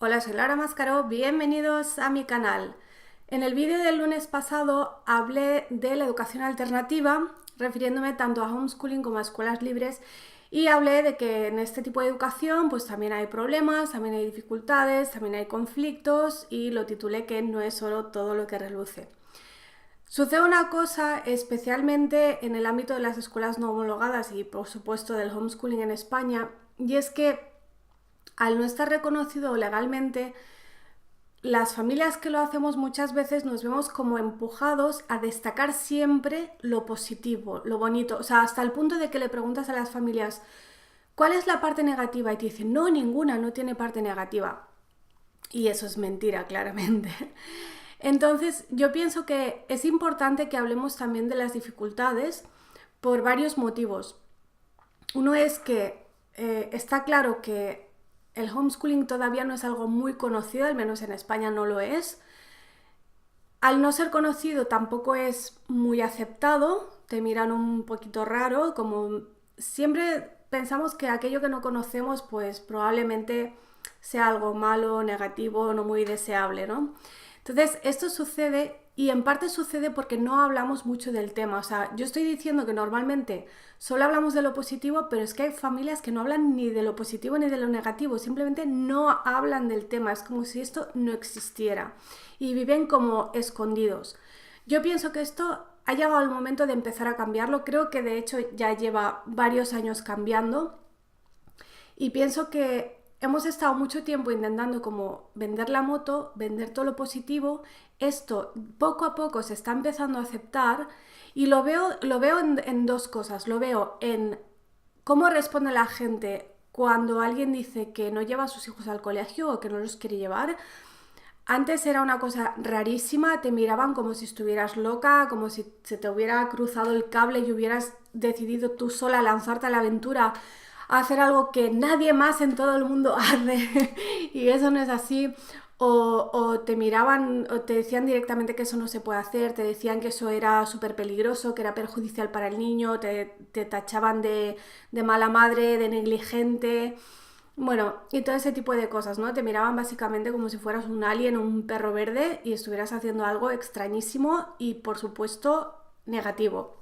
Hola, soy Laura Mascaró, bienvenidos a mi canal. En el vídeo del lunes pasado hablé de la educación alternativa, refiriéndome tanto a homeschooling como a escuelas libres, y hablé de que en este tipo de educación pues también hay problemas, también hay dificultades, también hay conflictos, y lo titulé que no es solo todo lo que reluce. Sucede una cosa especialmente en el ámbito de las escuelas no homologadas y por supuesto del homeschooling en España, y es que al no estar reconocido legalmente, las familias que lo hacemos muchas veces nos vemos como empujados a destacar siempre lo positivo, lo bonito, o sea, hasta el punto de que le preguntas a las familias ¿cuál es la parte negativa? Y te dicen, no, ninguna, no tiene parte negativa. Y eso es mentira, claramente. Entonces, yo pienso que es importante que hablemos también de las dificultades por varios motivos. Uno es que está claro que el homeschooling todavía no es algo muy conocido, al menos en España no lo es. Al no ser conocido tampoco es muy aceptado, te miran un poquito raro, como siempre pensamos que aquello que no conocemos pues probablemente sea algo malo, negativo, no muy deseable, ¿no? Entonces esto sucede y en parte sucede porque no hablamos mucho del tema. O sea, yo estoy diciendo que normalmente solo hablamos de lo positivo, pero es que hay familias que no hablan ni de lo positivo ni de lo negativo, simplemente no hablan del tema, es como si esto no existiera y viven como escondidos. Yo pienso que esto ha llegado el momento de empezar a cambiarlo, creo que de hecho ya lleva varios años cambiando y pienso que hemos estado mucho tiempo intentando como vender la moto, vender todo lo positivo. Esto poco a poco se está empezando a aceptar y lo veo en dos cosas. Lo veo en cómo responde la gente cuando alguien dice que no lleva a sus hijos al colegio o que no los quiere llevar. Antes era una cosa rarísima, te miraban como si estuvieras loca, como si se te hubiera cruzado el cable y hubieras decidido tú sola lanzarte a la aventura a hacer algo que nadie más en todo el mundo hace y eso no es así. O te miraban o te decían directamente que eso no se puede hacer, te decían que eso era súper peligroso, que era perjudicial para el niño, te tachaban de mala madre, de negligente. Bueno, y todo ese tipo de cosas, ¿no? Te miraban básicamente como si fueras un alien o un perro verde y estuvieras haciendo algo extrañísimo y, por supuesto, negativo.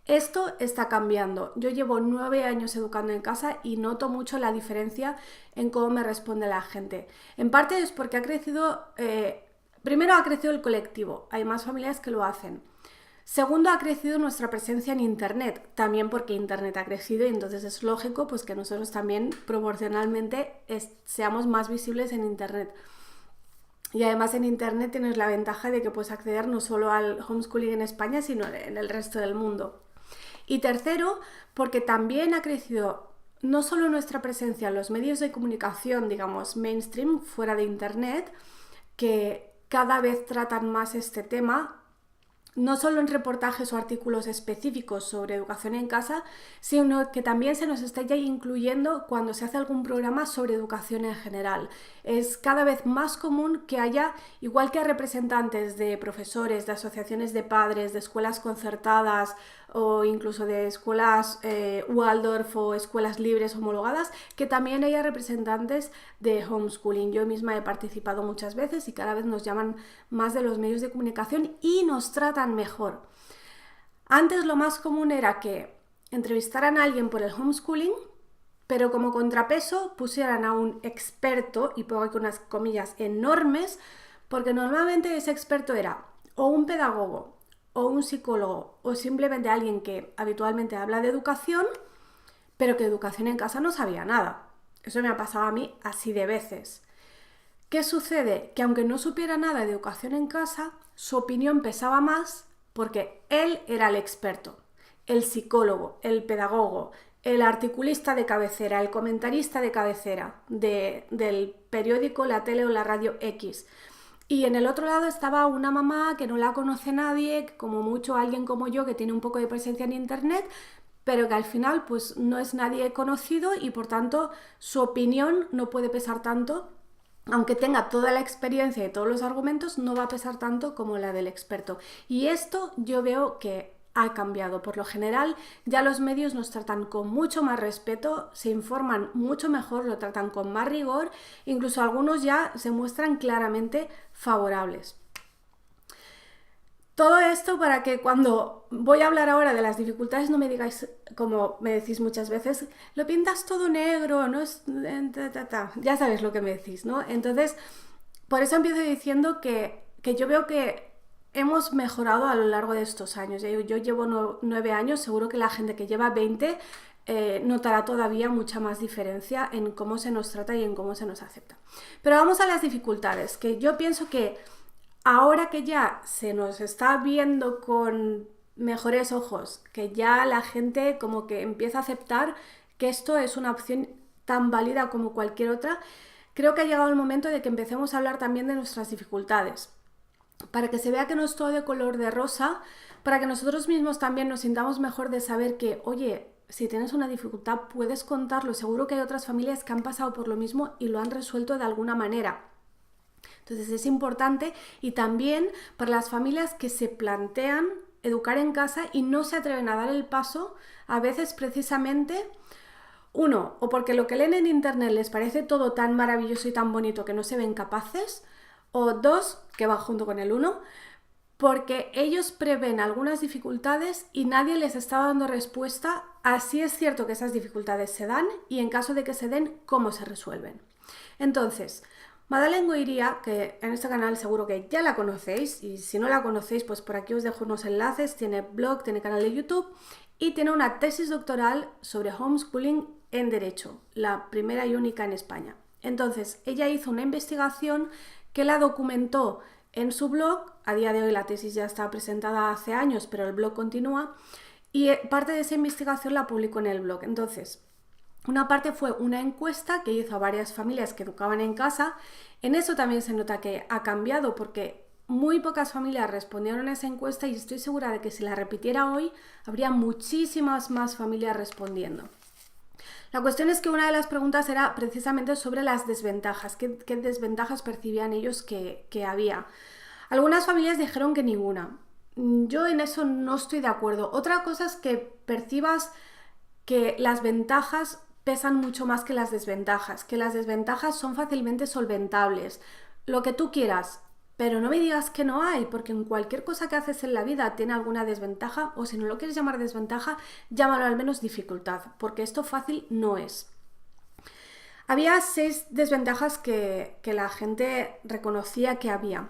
Esto está cambiando. Yo llevo 9 años educando en casa y noto mucho la diferencia en cómo me responde la gente. En parte es porque ha crecido, primero ha crecido el colectivo, hay más familias que lo hacen. Segundo, ha crecido nuestra presencia en Internet, también porque Internet ha crecido y entonces es lógico pues, que nosotros también proporcionalmente seamos más visibles en Internet. Y además en Internet tienes la ventaja de que puedes acceder no solo al homeschooling en España, sino en el resto del mundo. Y tercero, porque también ha crecido no solo nuestra presencia en los medios de comunicación, digamos, mainstream, fuera de Internet, que cada vez tratan más este tema, no solo en reportajes o artículos específicos sobre educación en casa, sino que también se nos está ya incluyendo cuando se hace algún programa sobre educación en general. Es cada vez más común que haya, igual que a representantes de profesores, de asociaciones de padres, de escuelas concertadas o incluso de escuelas Waldorf o escuelas libres homologadas, que también haya representantes de homeschooling. Yo misma he participado muchas veces y cada vez nos llaman más de los medios de comunicación y nos tratan mejor. Antes lo más común era que entrevistaran a alguien por el homeschooling, pero como contrapeso pusieran a un experto, y pongo aquí unas comillas enormes, porque normalmente ese experto era o un pedagogo, o un psicólogo, o simplemente alguien que habitualmente habla de educación, pero que educación en casa no sabía nada. Eso me ha pasado a mí así de veces. ¿Qué sucede? Que aunque no supiera nada de educación en casa, su opinión pesaba más porque él era el experto, el psicólogo, el pedagogo, el articulista de cabecera, el comentarista de cabecera del periódico, la tele o la radio X. Y en el otro lado estaba una mamá que no la conoce nadie, como mucho alguien como yo que tiene un poco de presencia en Internet, pero que al final pues no es nadie conocido y por tanto su opinión no puede pesar tanto. Aunque tenga toda la experiencia y todos los argumentos, no va a pesar tanto como la del experto. Y esto yo veo que ha cambiado. Por lo general, ya los medios nos tratan con mucho más respeto, se informan mucho mejor, lo tratan con más rigor, incluso algunos ya se muestran claramente favorables. Todo esto para que cuando voy a hablar ahora de las dificultades no me digáis, como me decís muchas veces, lo pintas todo negro, no es... Ya sabéis lo que me decís, ¿no? Entonces, por eso empiezo diciendo que yo veo que hemos mejorado a lo largo de estos años. Yo llevo 9 años, seguro que la gente que lleva 20 notará todavía mucha más diferencia en cómo se nos trata y en cómo se nos acepta. Pero vamos a las dificultades, que yo pienso que ahora que ya se nos está viendo con mejores ojos, que ya la gente como que empieza a aceptar que esto es una opción tan válida como cualquier otra, creo que ha llegado el momento de que empecemos a hablar también de nuestras dificultades, para que se vea que no es todo de color de rosa, para que nosotros mismos también nos sintamos mejor de saber que, oye, si tienes una dificultad puedes contarlo, seguro que hay otras familias que han pasado por lo mismo y lo han resuelto de alguna manera. Entonces es importante, y también para las familias que se plantean educar en casa y no se atreven a dar el paso, a veces precisamente, uno, o porque lo que leen en internet les parece todo tan maravilloso y tan bonito que no se ven capaces, o dos, que va junto con el uno, porque ellos prevén algunas dificultades y nadie les está dando respuesta a si es cierto que esas dificultades se dan y en caso de que se den, cómo se resuelven. Entonces, Madeleine Goiría, que en este canal seguro que ya la conocéis, y si no la conocéis, pues por aquí os dejo unos enlaces, tiene blog, tiene canal de YouTube y tiene una tesis doctoral sobre homeschooling en Derecho, la primera y única en España. Entonces, ella hizo una investigación que la documentó en su blog, a día de hoy la tesis ya está presentada hace años, pero el blog continúa, y parte de esa investigación la publicó en el blog. Entonces, una parte fue una encuesta que hizo a varias familias que educaban en casa. En eso también se nota que ha cambiado porque muy pocas familias respondieron a esa encuesta y estoy segura de que si la repitiera hoy habría muchísimas más familias respondiendo. La cuestión es que una de las preguntas era precisamente sobre las desventajas. ¿Qué desventajas percibían ellos que había? Algunas familias dijeron que ninguna. Yo en eso no estoy de acuerdo. Otra cosa es que percibas que las ventajas pesan mucho más que las desventajas son fácilmente solventables, lo que tú quieras, pero no me digas que no hay, porque en cualquier cosa que haces en la vida tiene alguna desventaja, o si no lo quieres llamar desventaja, llámalo al menos dificultad, porque esto fácil no es. Había 6 desventajas que la gente reconocía que había.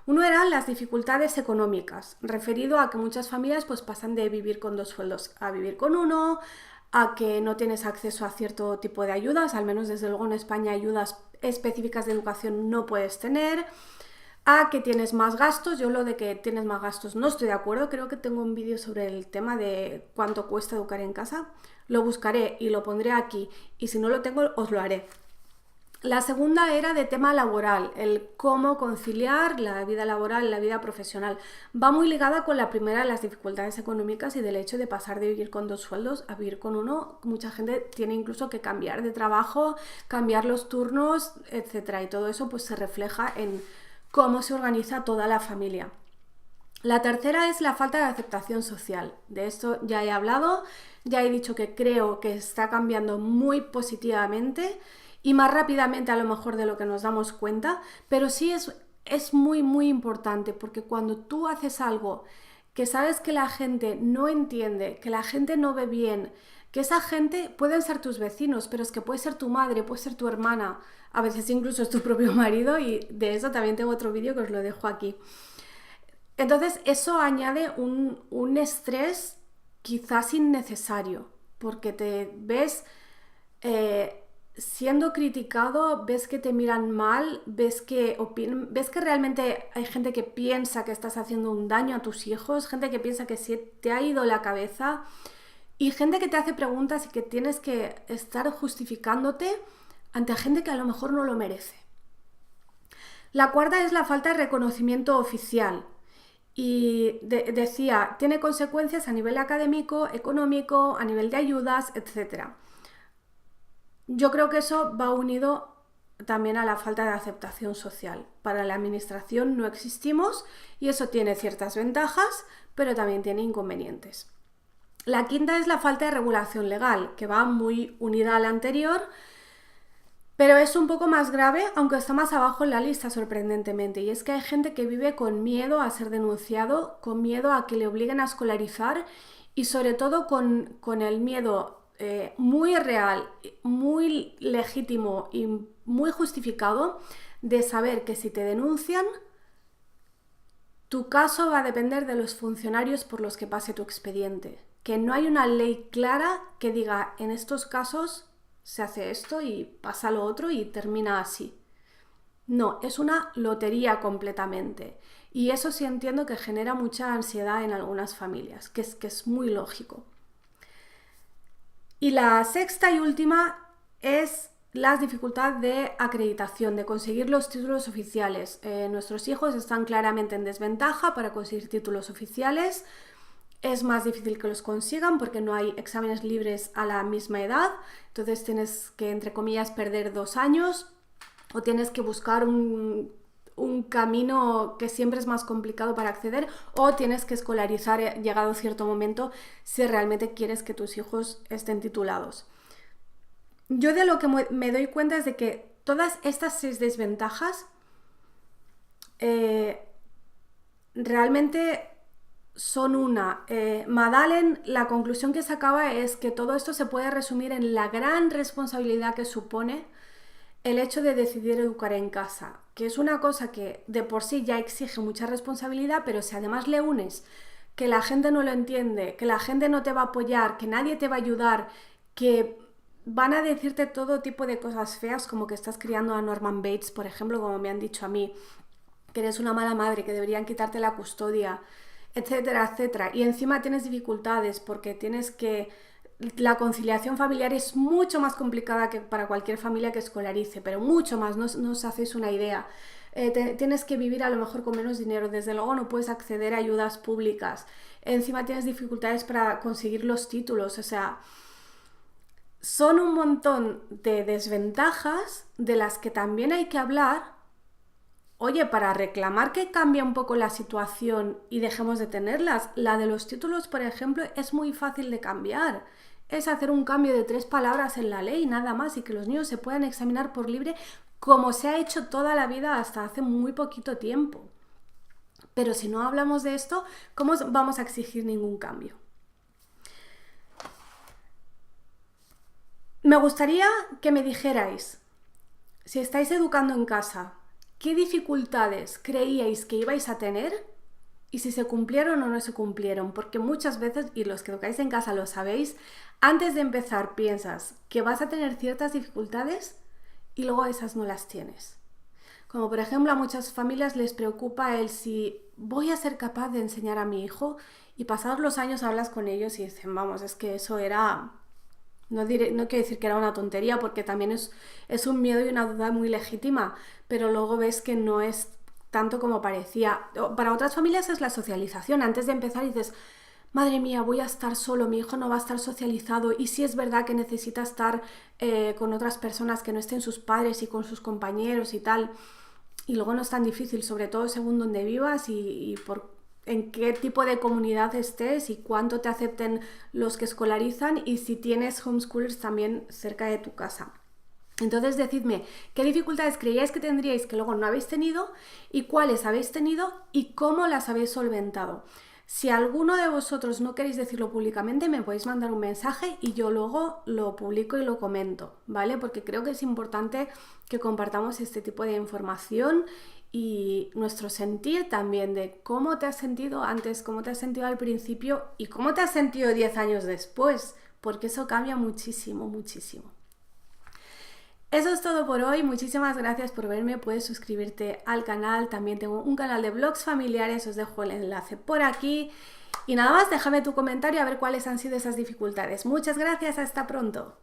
Uno eran las dificultades económicas, referido a que muchas familias pues pasan de vivir con 2 sueldos a vivir con uno, a que no tienes acceso a cierto tipo de ayudas, al menos desde luego en España ayudas específicas de educación no puedes tener, a que tienes más gastos. Yo lo de que tienes más gastos no estoy de acuerdo, creo que tengo un vídeo sobre el tema de cuánto cuesta educar en casa, lo buscaré y lo pondré aquí y si no lo tengo os lo haré. La segunda era de tema laboral, el cómo conciliar la vida laboral y la vida profesional. Va muy ligada con la primera, las dificultades económicas y del hecho de pasar de vivir con 2 sueldos a vivir con uno. Mucha gente tiene incluso que cambiar de trabajo, cambiar los turnos, etc. Y todo eso pues se refleja en cómo se organiza toda la familia. La tercera es la falta de aceptación social. De esto ya he hablado, ya he dicho que creo que está cambiando muy positivamente y más rápidamente a lo mejor de lo que nos damos cuenta, pero sí es muy muy importante, porque cuando tú haces algo que sabes que la gente no entiende, que la gente no ve bien, que esa gente pueden ser tus vecinos, pero es que puede ser tu madre, puede ser tu hermana, a veces incluso es tu propio marido, y de eso también tengo otro vídeo que os lo dejo aquí. Entonces eso añade un estrés quizás innecesario, porque te ves siendo criticado, ves que te miran mal, ves que realmente hay gente que piensa que estás haciendo un daño a tus hijos, gente que piensa que se te ha ido la cabeza y gente que te hace preguntas y que tienes que estar justificándote ante gente que a lo mejor no lo merece. La cuarta es la falta de reconocimiento oficial. Y decía, tiene consecuencias a nivel académico, económico, a nivel de ayudas, etc. Yo creo que eso va unido también a la falta de aceptación social. Para la administración no existimos y eso tiene ciertas ventajas, pero también tiene inconvenientes. La quinta es la falta de regulación legal, que va muy unida a la anterior, pero es un poco más grave, aunque está más abajo en la lista sorprendentemente, y es que hay gente que vive con miedo a ser denunciado, con miedo a que le obliguen a escolarizar y sobre todo con el miedo muy real, muy legítimo y muy justificado de saber que si te denuncian, tu caso va a depender de los funcionarios por los que pase tu expediente. Que no hay una ley clara que diga en estos casos se hace esto y pasa lo otro y termina así. No, es una lotería completamente. Y eso sí entiendo que genera mucha ansiedad en algunas familias, que es muy lógico. Y la sexta y última es las dificultades de acreditación, de conseguir los títulos oficiales. Nuestros hijos están claramente en desventaja para conseguir títulos oficiales. Es más difícil que los consigan porque no hay exámenes libres a la misma edad. Entonces tienes que, entre comillas, perder 2 años o tienes que buscar un camino que siempre es más complicado para acceder, o tienes que escolarizar llegado cierto momento si realmente quieres que tus hijos estén titulados. Yo de lo que me doy cuenta es de que todas estas 6 desventajas realmente son una. Madalen, la conclusión que sacaba es que todo esto se puede resumir en la gran responsabilidad que supone el hecho de decidir educar en casa, que es una cosa que de por sí ya exige mucha responsabilidad, pero si además le unes que la gente no lo entiende, que la gente no te va a apoyar, que nadie te va a ayudar, que van a decirte todo tipo de cosas feas, como que estás criando a Norman Bates, por ejemplo, como me han dicho a mí, que eres una mala madre, que deberían quitarte la custodia, etcétera, etcétera. Y encima tienes dificultades porque tienes que... La conciliación familiar es mucho más complicada que para cualquier familia que escolarice, pero mucho más, no os hacéis una idea. Tienes que vivir a lo mejor con menos dinero, desde luego no puedes acceder a ayudas públicas, encima tienes dificultades para conseguir los títulos, o sea, son un montón de desventajas de las que también hay que hablar. Oye, para reclamar que cambie un poco la situación y dejemos de tenerlas. La de los títulos, por ejemplo, es muy fácil de cambiar. Es hacer un cambio de 3 palabras en la ley, nada más, y que los niños se puedan examinar por libre como se ha hecho toda la vida hasta hace muy poquito tiempo. Pero si no hablamos de esto, ¿cómo vamos a exigir ningún cambio? Me gustaría que me dijerais, si estáis educando en casa, ¿qué dificultades creíais que ibais a tener y si se cumplieron o no se cumplieron? Porque muchas veces, y los que educáis en casa lo sabéis, antes de empezar piensas que vas a tener ciertas dificultades y luego esas no las tienes. Como por ejemplo a muchas familias les preocupa el si voy a ser capaz de enseñar a mi hijo, y pasados los años hablas con ellos y dicen, vamos, es que eso era... No quiero decir que era una tontería porque también es un miedo y una duda muy legítima, pero luego ves que no es tanto como parecía. Para otras familias es la socialización. Antes de empezar dices, madre mía, voy a estar solo, mi hijo no va a estar socializado, y si es verdad que necesita estar con otras personas que no estén sus padres y con sus compañeros y tal, y luego no es tan difícil, sobre todo según donde vivas y en qué tipo de comunidad estés y cuánto te acepten los que escolarizan y si tienes homeschoolers también cerca de tu casa. Entonces decidme qué dificultades creíais que tendríais que luego no habéis tenido y cuáles habéis tenido y cómo las habéis solventado. Si alguno de vosotros no queréis decirlo públicamente, me podéis mandar un mensaje y yo luego lo publico y lo comento, ¿vale? Porque creo que es importante que compartamos este tipo de información y nuestro sentir también, de cómo te has sentido antes, cómo te has sentido al principio y cómo te has sentido 10 años después, porque eso cambia muchísimo, muchísimo. Eso es todo por hoy, muchísimas gracias por verme, puedes suscribirte al canal, también tengo un canal de vlogs familiares, os dejo el enlace por aquí y nada más, déjame tu comentario a ver cuáles han sido esas dificultades. Muchas gracias, hasta pronto.